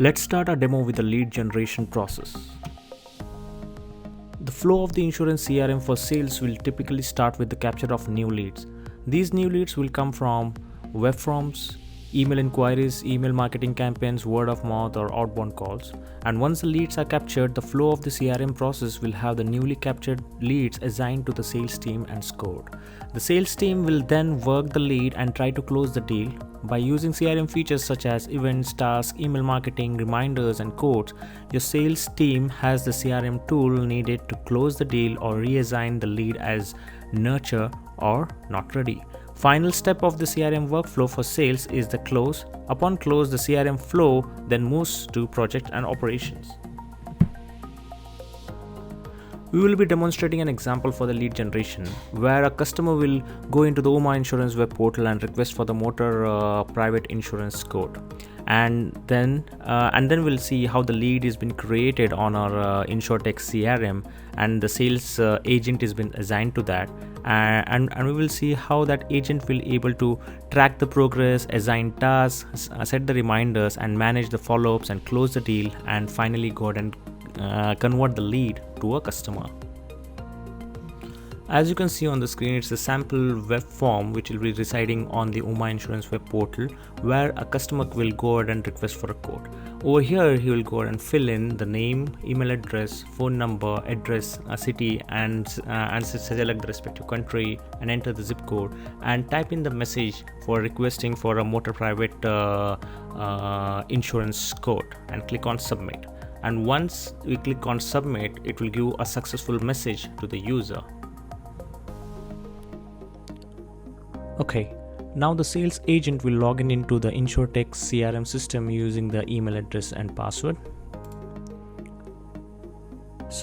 Let's start our demo with the lead generation process. The flow of the insurance CRM for sales will typically start with the capture of new leads. These new leads will come from web forms, email inquiries, email marketing campaigns, word of mouth, or outbound calls. And once the leads are captured, the flow of the CRM process will have the newly captured leads assigned to the sales team and scored. The sales team will then work the lead and try to close the deal. By using CRM features such as events, tasks, email marketing, reminders, and codes, your sales team has the CRM tool needed to close the deal or reassign the lead as nurture or not ready. Final step of the CRM workflow for sales is the close. Upon close, the CRM flow then moves to project and operations. We will be demonstrating an example for the lead generation where a customer will go into the Umma Insurance web portal and request for the motor private insurance quote. And then we'll see how the lead has been created on our InsurTech CRM, and the sales agent has been assigned to that. And we will see how that agent will able to track the progress, assign tasks, set the reminders, and manage the follow-ups and close the deal, and finally go ahead and convert the lead to a customer. As you can see on the screen, it's a sample web form which will be residing on the Umma Insurance web portal, where a customer will go ahead and request for a quote. Over here, he will go ahead and fill in the name, email address, phone number, address, city, and select the respective country and enter the zip code, and type in the message for requesting for a motor private insurance quote, and click on submit. And once we click on submit, it will give a successful message to the user. Okay, now the sales agent will log in into the InsurTech CRM system using the email address and password.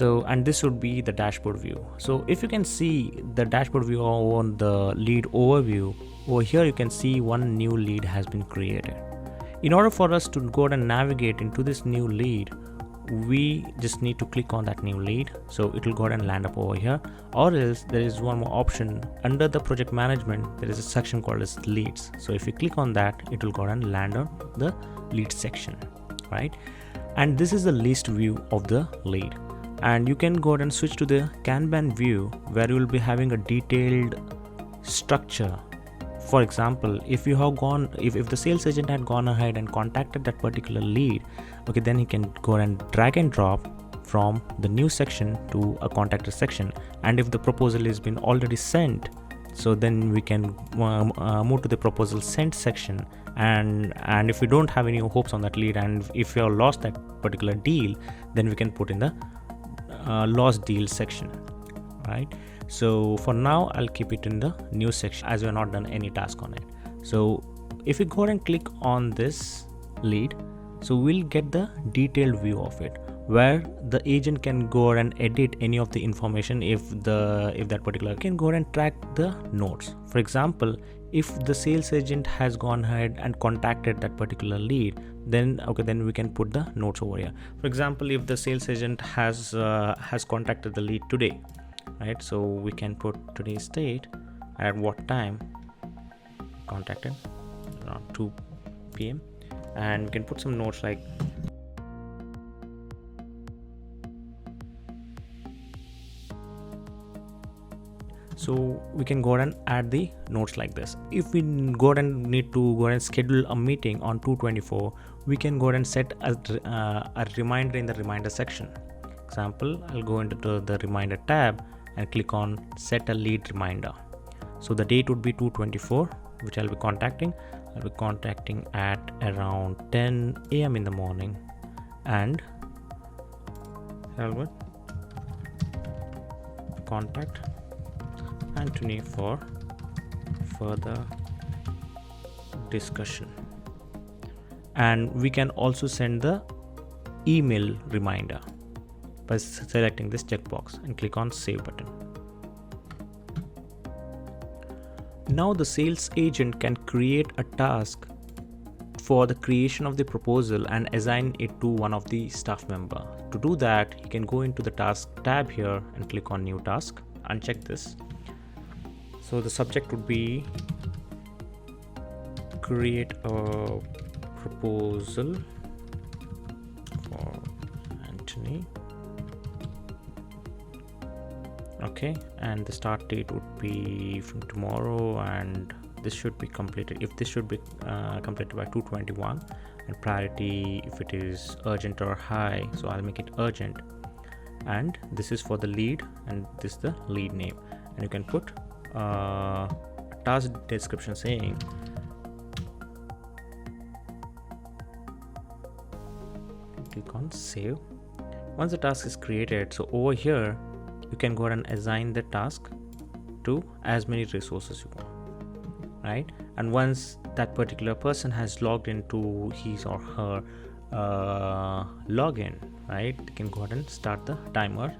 And this would be the dashboard view. So if you can see the dashboard view on the lead overview, over here you can see one new lead has been created. In order for us to go and navigate into this new lead, we just need to click on that new lead, so it will go ahead and land up over here. Or else there is one more option under the project management. There is a section called as leads, so if you click on that, it will go ahead and land on the lead section, right? And this is the list view of the lead, and you can go ahead and switch to the Kanban view, where you will be having a detailed structure. For example, if the sales agent had gone ahead and contacted that particular lead, okay, then he can go and drag and drop from the new section to a contacted section. And if the proposal has been already sent, so then we can move to the proposal sent section. And if we don't have any hopes on that lead, and if you have lost that particular deal, then we can put in the lost deal section, right? So for now, I'll keep it in the new section as we have not done any task on it. So if we go ahead and click on this lead, so we'll get the detailed view of it, where the agent can go ahead and edit any of the information. If that particular can go ahead and track the notes. For example, if the sales agent has gone ahead and contacted that particular lead, then we can put the notes over here. For example, if the sales agent has contacted the lead today, right, so we can put today's date, at what time contacted, around 2 p.m. and we can put some notes like so we can go ahead and add the notes like this. If we go ahead and need to go ahead and schedule a meeting on 2/24, we can go ahead and set a reminder in the reminder section. Example, I'll go into the reminder tab and click on set a lead reminder. So the date would be 2/24, which I'll be contacting. I'll be contacting at around 10 a.m. in the morning, and I'll contact Anthony for further discussion. And we can also send the email reminder by selecting this checkbox and click on save button. Now the sales agent can create a task for the creation of the proposal and assign it to one of the staff member. To do that, you can go into the task tab here and click on new task, uncheck this. So the subject would be create a proposal Anthony. Okay, and the start date would be from tomorrow, and this should be completed. If this should be completed by 2:21, and priority if it is urgent or high, so I'll make it urgent. And this is for the lead, and this is the lead name, and you can put task description saying click on save. Once the task is created, so over here you can go ahead and assign the task to as many resources you want, right? And once that particular person has logged into his or her login, right, they can go ahead and start the timer,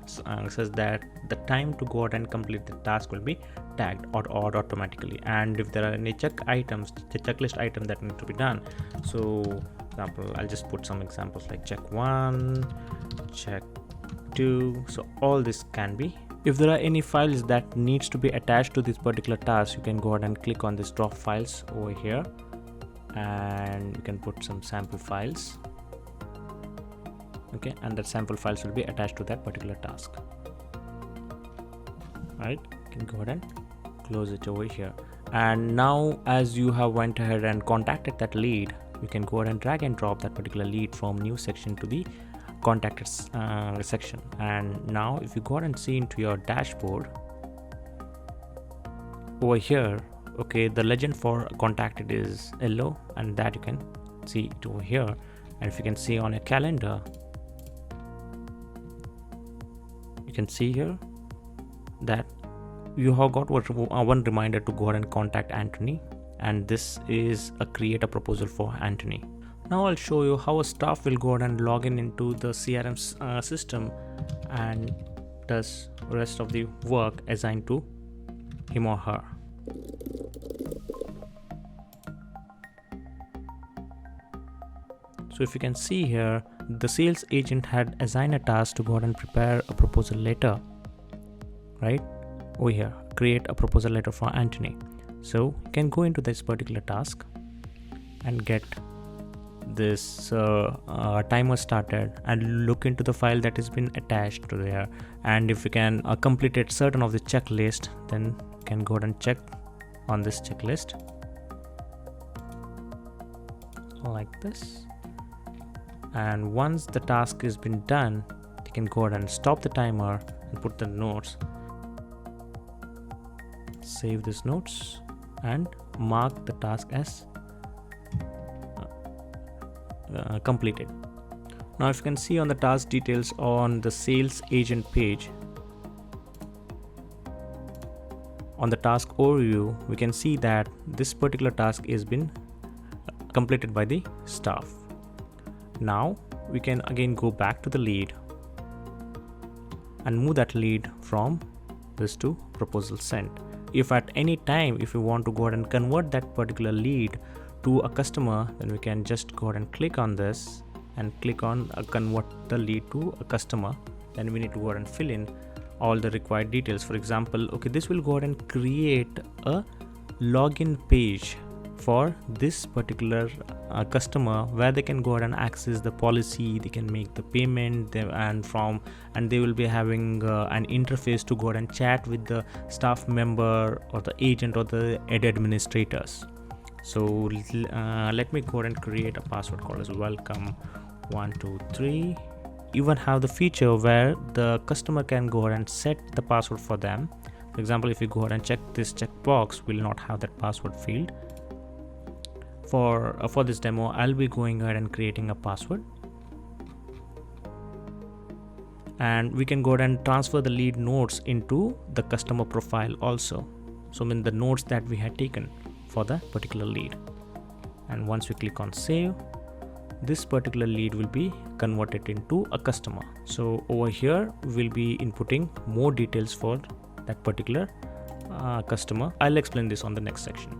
says that the time to go ahead and complete the task will be tagged or automatically. And if there are any checklist item that need to be done, so example, I'll just put some examples like check 1, check 2. So all this can be. If there are any files that needs to be attached to this particular task, you can go ahead and click on this drop files over here, and you can put some sample files. Okay, and that sample files will be attached to that particular task. Right, you can go ahead and close it over here. And now as you have went ahead and contacted that lead, you can go ahead and drag and drop that particular lead from new section to the contacted section. And now if you go ahead and see into your dashboard over here, okay, the legend for contacted is yellow, and that you can see it over here. And if you can see on your calendar, you can see here that you have got one reminder to go ahead and contact Anthony, and this is a create a proposal for Anthony. Now I'll show you how a staff will go ahead and log into the CRM system and does rest of the work assigned to him or her. So if you can see here, the sales agent had assigned a task to go ahead and prepare a proposal letter, right? Over here, create a proposal letter for Anthony. So you can go into this particular task and get this timer started and look into the file that has been attached to there. And if you can complete it certain of the checklist, then you can go ahead and check on this checklist like this. And once the task has been done, you can go ahead and stop the timer and put the notes, save these notes, and mark the task as completed. Now if you can see on the task details on the sales agent page, on the task overview, we can see that this particular task has been completed by the staff. Now we can again go back to the lead and move that lead from this to proposal sent. If at any time if you want to go ahead and convert that particular lead to a customer, then we can just go ahead and click on this and click on convert the lead to a customer. Then we need to go ahead and fill in all the required details. For example, okay, this will go ahead and create a login page for this particular customer where they can go ahead and access the policy, they can make the payment, and they will be having an interface to go ahead and chat with the staff member or the agent or the administrators. So let me go ahead and create a password called as welcome123. Even have the feature where the customer can go ahead and set the password for them. For example, if you go ahead and check this checkbox, will not have that password field. For this demo, I'll be going ahead and creating a password, and we can go ahead and transfer the lead notes into the customer profile also. So I mean the notes that we had taken for the particular lead. And once we click on save, this particular lead will be converted into a customer. So over here we'll be inputting more details for that particular customer. I'll explain this on the next section.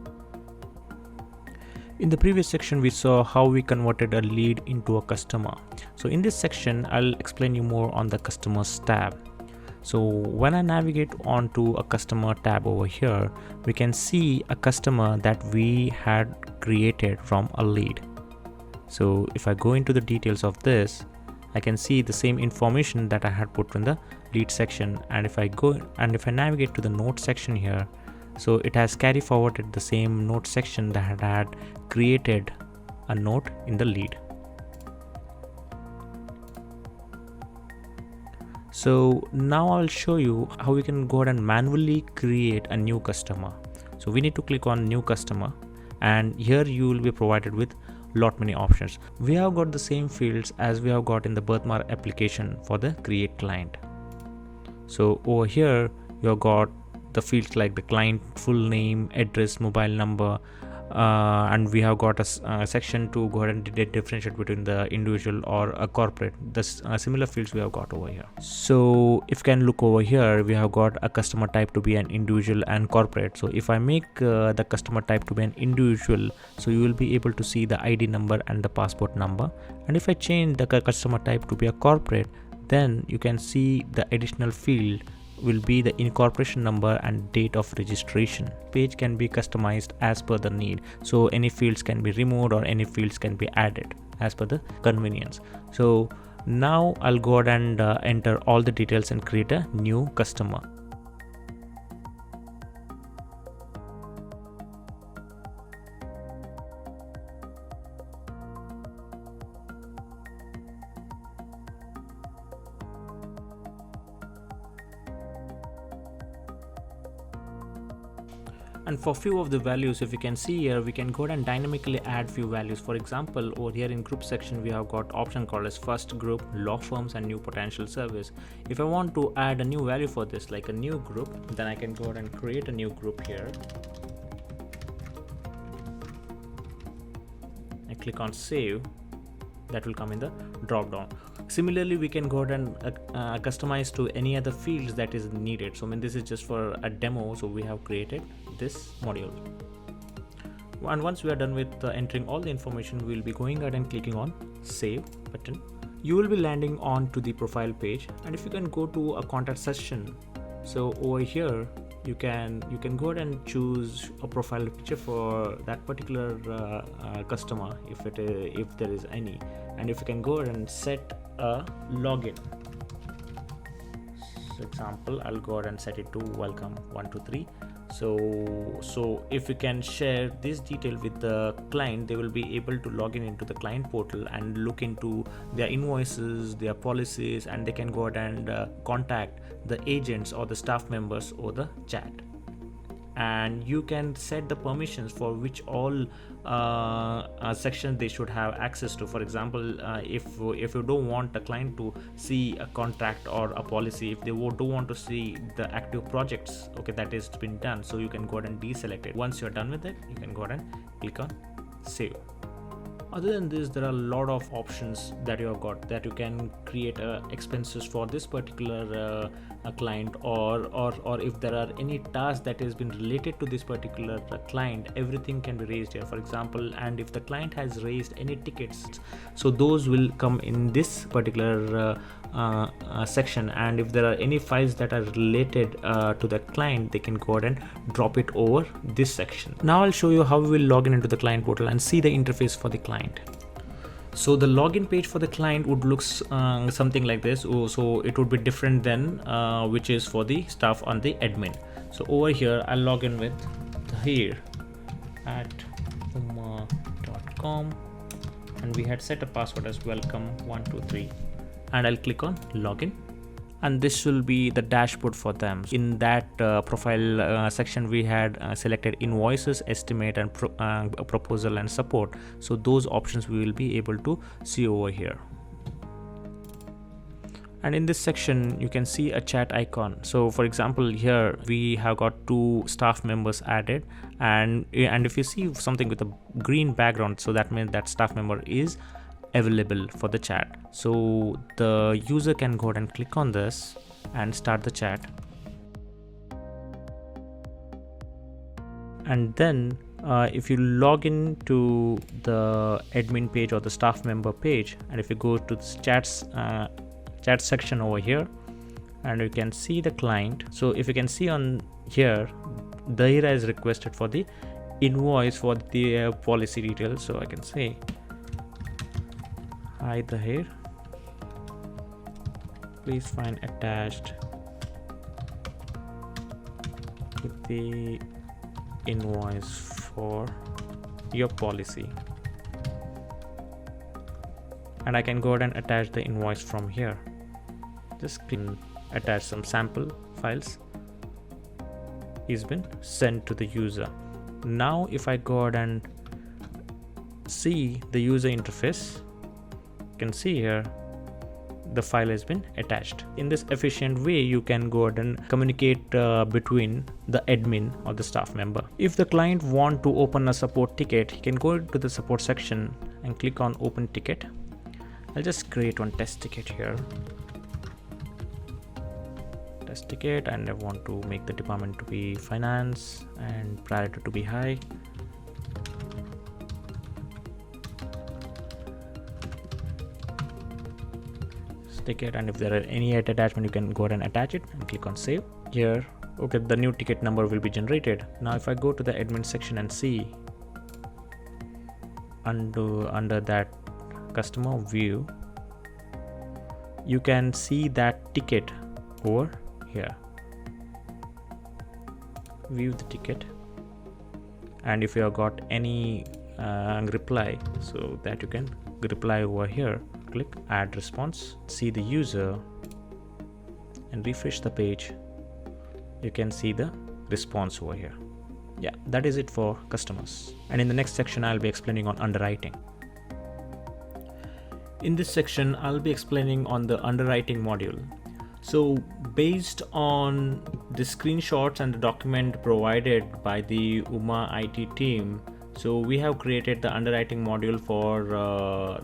In the previous section, we saw how we converted a lead into a customer. So in this section, I'll explain you more on the customers tab. So when I navigate onto a customer tab over here, we can see a customer that we had created from a lead. So if I go into the details of this, I can see the same information that I had put in the lead section. And if I go and if I navigate to the note section here, so it has carry forwarded the same note section that had created a note in the lead. So now I'll show you how we can go ahead and manually create a new customer. So we need to click on new customer, and here you will be provided with lot many options. We have got the same fields as we have got in the birthmark application for the create client. So over here you have got the fields like the client full name, address, mobile number, and we have got a section to go ahead and differentiate between the individual or a corporate. The similar fields we have got over here. So if you can look over here, we have got a customer type to be an individual and corporate. So if I make the customer type to be an individual, so you will be able to see the ID number and the passport number. And if I change the customer type to be a corporate, then you can see the additional field will be the incorporation number and date of registration. Page can be customized as per the need, so any fields can be removed or any fields can be added as per the convenience. So now I'll go ahead and enter all the details and create a new customer. And for few of the values, if you can see here, we can go ahead and dynamically add few values. For example, over here in group section, we have got option called as first group, law firms and new potential service. If I want to add a new value for this, like a new group, then I can go ahead and create a new group here. I click on save. That will come in the drop down. Similarly, we can go ahead and customize to any other fields that is needed. So this is just for a demo, so we have created this module. And once we are done with entering all the information, we will be going ahead and clicking on save button. You will be landing on to the profile page, and if you can go to a contact section, so over here you can go ahead and choose a profile picture for that particular customer if there is any, and if you can go ahead and set a login. For example, I'll go ahead and set it to welcome 123. So if you can share this detail with the client, they will be able to log in into the client portal and look into their invoices, their policies, and they can go ahead and contact the agents or the staff members over the chat. And you can set the permissions for which all sections they should have access to. For example, if you don't want a client to see a contract or a policy, if they don't want to see the active projects, okay, that is been done, so you can go ahead and deselect it. Once you're done with it, you can go ahead and click on save. Other than this, there are a lot of options that you have got, that you can create expenses for this particular client, or if there are any tasks that has been related to this particular client, everything can be raised here. For example, and if the client has raised any tickets, so those will come in this particular section, and if there are any files that are related to the client, they can go ahead and drop it over this section. Now I'll show you how we will log in into the client portal and see the interface for the client. So the login page for the client would look something like this. So it would be different than which is for the staff on the admin. So over here I'll log in with here at umma.com, and we had set a password as welcome123, and I'll click on login, and this will be the dashboard for them. In that profile section, we had selected invoices, estimate, and proposal and support. So those options we will be able to see over here. And in this section you can see a chat icon. So for example, here we have got 2 staff members added, and if you see something with a green background, so that means that staff member is available for the chat. So the user can go ahead and click on this and start the chat, and then if you log in to the admin page or the staff member page, and if you go to this chat section over here, and you can see the client. So if you can see on here, Dahira is requested for the invoice for the policy details. So I can say, hi Dahir, please find attached with the invoice for your policy, and I can go ahead and attach the invoice from here. Just attach some sample files. It's been sent to the user. Now if I go ahead and see the user interface, you can see here the file has been attached. In this efficient way, you can go ahead and communicate between the admin or the staff member. If the client want to open a support ticket, he can go to the support section and click on open ticket. I'll just create one test ticket here. Test ticket, and I want to make the department to be finance and priority to be high. Ticket, and if there are any attachment, you can go ahead and attach it and click on save. Here, okay, the new ticket number will be generated. Now if I go to the admin section and see under that customer view, you can see that ticket over here. View the ticket, and if you have got any reply, so that you can reply over here. Click add response, see the user and refresh the page. You can see the response over here. Yeah, that is it for customers. And in the next section, I'll be explaining on underwriting. In this section, I'll be explaining on the underwriting module. So based on the screenshots and the document provided by the Umma IT team, so we have created the underwriting module for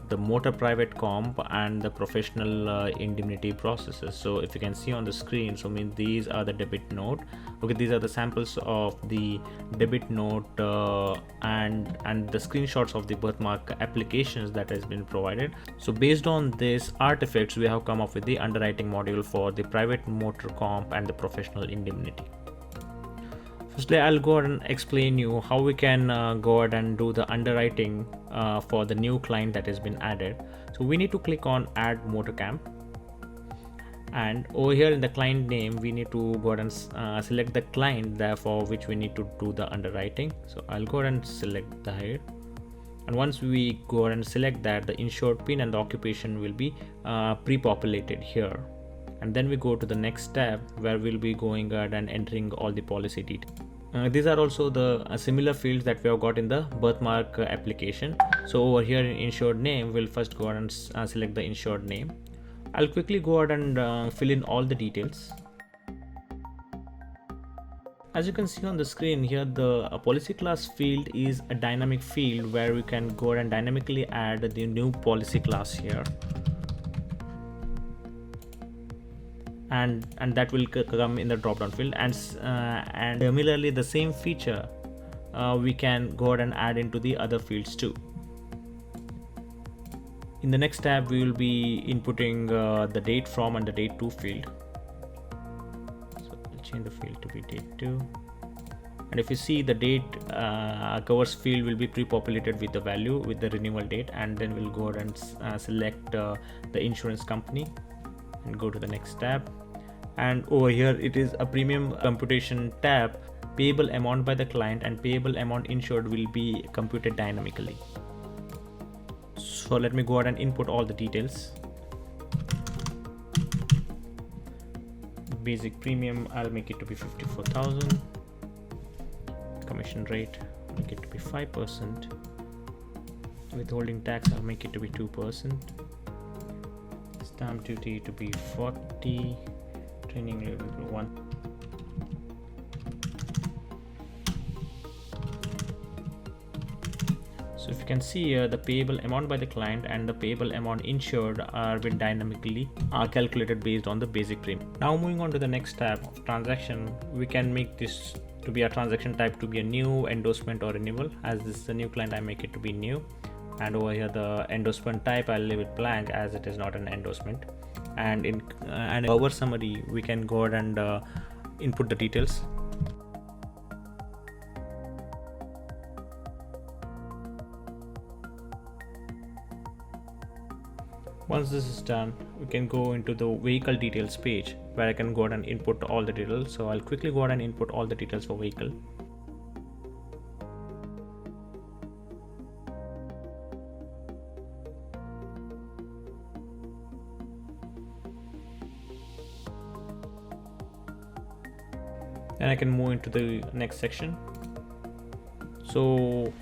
the motor private comp and the professional indemnity processes. So if you can see on the screen, so these are the debit note. Okay, these are the samples of the debit note and the screenshots of the birthmark applications that has been provided. So based on this artifacts, we have come up with the underwriting module for the private motor comp and the professional indemnity. Firstly, I'll go ahead and explain you how we can go ahead and do the underwriting for the new client that has been added. So we need to click on add motor camp, and over here in the client name, we need to go ahead and select the client there for which we need to do the underwriting. So I'll go ahead and select the here, and once we go ahead and select that, the insured PIN and the occupation will be pre-populated here. And then we go to the next tab where we'll be going ahead and entering all the policy details. These are also the similar fields that we have got in the birthmark application. So over here in insured name, we'll first go ahead and select the insured name. I'll quickly go ahead and fill in all the details. As you can see on the screen here, the policy class field is a dynamic field where we can go ahead and dynamically add the new policy class here. And that will come in the drop down field, and similarly the same feature we can go ahead and add into the other fields too. In the next tab, we will be inputting the date from and the date to field. So I'll change the field to be date to, and if you see the date covers field will be pre-populated with the value with the renewal date, and then we'll go ahead and select the insurance company and go to the next tab. And over here it is a premium computation tab. Payable amount by the client and payable amount insured will be computed dynamically. So let me go ahead and input all the details. Basic premium, I'll make it to be 54,000. Commission rate, make it to be 5%. Withholding tax, I'll make it to be 2%. Stamp duty to be 40, training level 1. So if you can see here, the payable amount by the client and the payable amount insured are been dynamically calculated based on the basic premium. Now moving on to the next tab of transaction, we can make this to be a transaction type to be a new, endorsement or renewal. As this is a new client, I make it to be new. And over here the endorsement type, I'll leave it blank as it is not an endorsement. And in our summary, we can go ahead and input the details. Once this is done, we can go into the vehicle details page where I can go ahead and input all the details. So I'll quickly go ahead and input all the details for vehicle. Then I can move into the next section. So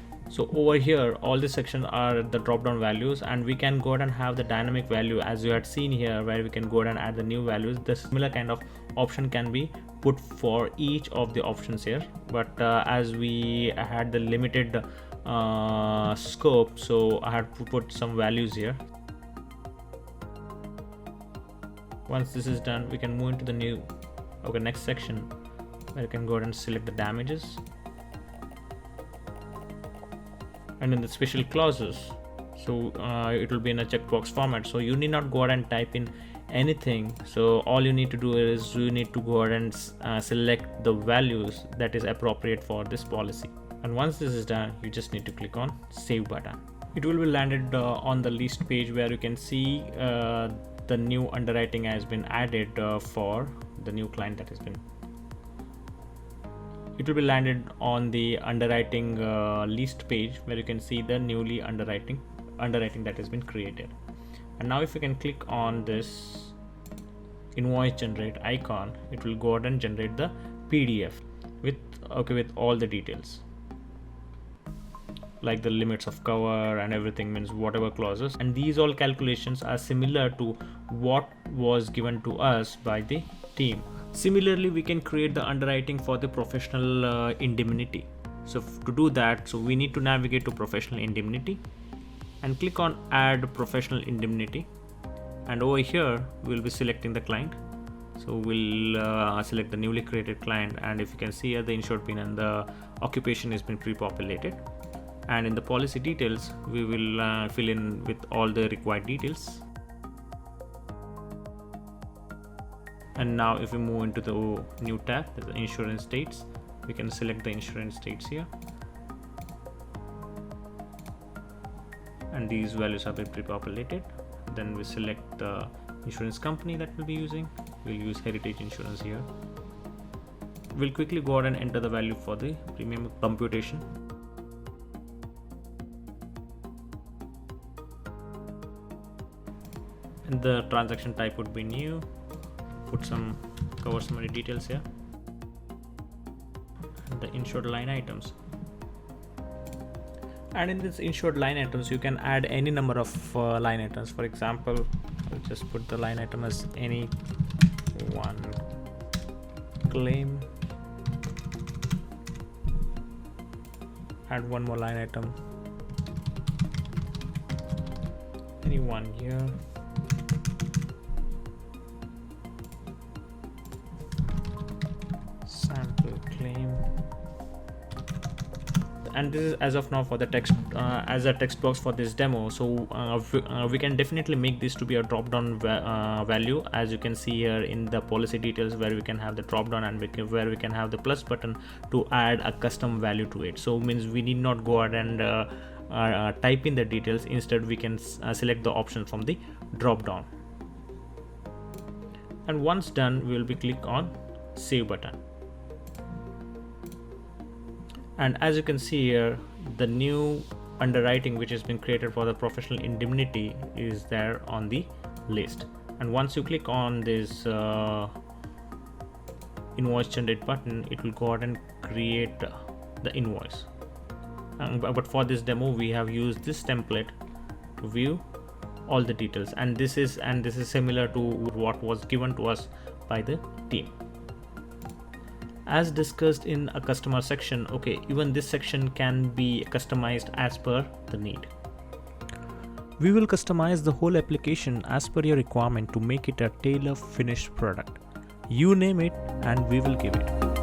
over here, all these sections are the drop down values, and we can go ahead and have the dynamic value as you had seen here, where we can go ahead and add the new values. The similar kind of option can be put for each of the options here, but as we had the limited scope, so I had to put some values here. Once this is done, we can move into the next section where you can go ahead and select the damages. And in the special clauses, so it will be in a checkbox format, so you need not go ahead and type in anything. So all you need to do is you need to go ahead and select the values that is appropriate for this policy. And once this is done, you just need to click on save button. It will be landed on the list page where you can see the new underwriting has been added for the new client that has been. It will be landed on the underwriting list page where you can see the newly underwriting that has been created. And now if you can click on this invoice generate icon, it will go ahead and generate the PDF with all the details, like the limits of cover and everything, means whatever clauses. And these all calculations are similar to what was given to us by the team. Similarly, we can create the underwriting for the professional indemnity. So to do that, so we need to navigate to professional indemnity and click on add professional indemnity, and over here we'll be selecting the client. So we'll select the newly created client, and if you can see here, the insured PIN and the occupation has been pre-populated. And in the policy details, we will fill in with all the required details. And now if we move into the new tab, the insurance dates, we can select the insurance dates here, and these values have been pre-populated. Then we select the insurance company that we'll be using. We'll use Heritage Insurance here. We'll quickly go ahead and enter the value for the premium computation. And the transaction type would be new. Cover summary details here, and the insured line items. And in this insured line items, you can add any number of line items. For example, I'll just put the line item as any one claim. Add one more line item, any 1 year. Sample claim. And this is as of now for the text as a text box for this demo. So we can definitely make this to be a drop down value, as you can see here in the policy details, where we can have the drop down and where we can have the plus button to add a custom value to it. So means we need not go ahead and type in the details. Instead we can select the option from the drop down, and once done, we will be click on save button. And as you can see here, the new underwriting which has been created for the professional indemnity is there on the list. And once you click on this invoice generate button, it will go ahead and create the invoice. But for this demo, we have used this template to view all the details, and this is similar to what was given to us by the team. As discussed in a customer section, even this section can be customized as per the need. We will customize the whole application as per your requirement to make it a tailor finished product. You name it and we will give it.